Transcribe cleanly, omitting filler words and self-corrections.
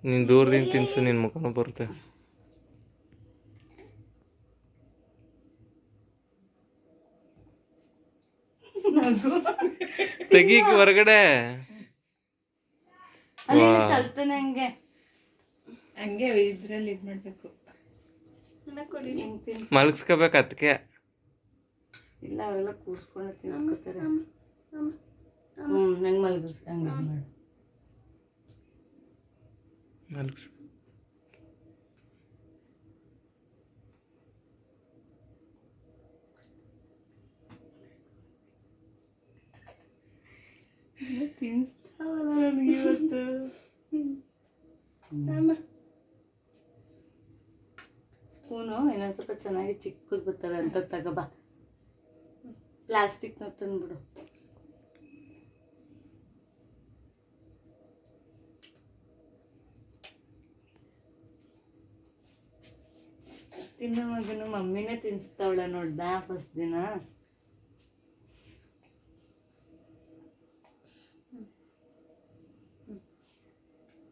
ನೀನು ದೂರದಿಂದ ತಿನ್ಸು, ನಿನ್ನ ಮುಖನೂ ಬರುತ್ತೆ. ತೆಗೀಕ್ ಹೊರಗಡೆ. ಚಲ್ತಾನೆ ಹಂಗೆ ಹಂಗೆ ಇದ್ರಲ್ಲಿ ಇದು ಮಾಡಬೇಕು. ಮಲಗಿಸ್ಕೋಬೇಕು ಅದಕ್ಕೆ. ಇಲ್ಲ ಅವರೆಲ್ಲ ಕೂರ್ಸ್ಕೊಂಡು ತಿನ್ಸ್ಕೊತಾರೆ. ನಂಗೆ ಮಲಗಿಸ್ ಹಂಗೆ ಮಾಡಿ ಮಲಗಿಸ್. ತಿನ್ನಿಸ್ತಾವಲ್ಲ ನನಗೆ ಇವತ್ತು. ಸ್ಪೂನು ಇನ್ನೊಂದು ಸ್ವಲ್ಪ ಚೆನ್ನಾಗಿ ಚಿಕ್ಕದು ಬರ್ತವೆ ಅಂತ ತಗೋಬಾ. ಪ್ಲಾಸ್ಟಿಕ್ನ ತಂದ್ಬಿಡು. ತಿನ್ನೋ ಮಗನು ಮಮ್ಮಿನೇ ತಿನ್ನಿಸ್ತಾವಳ ನೋಡ್ದ ಫಸ್ಟ್ ದಿನ.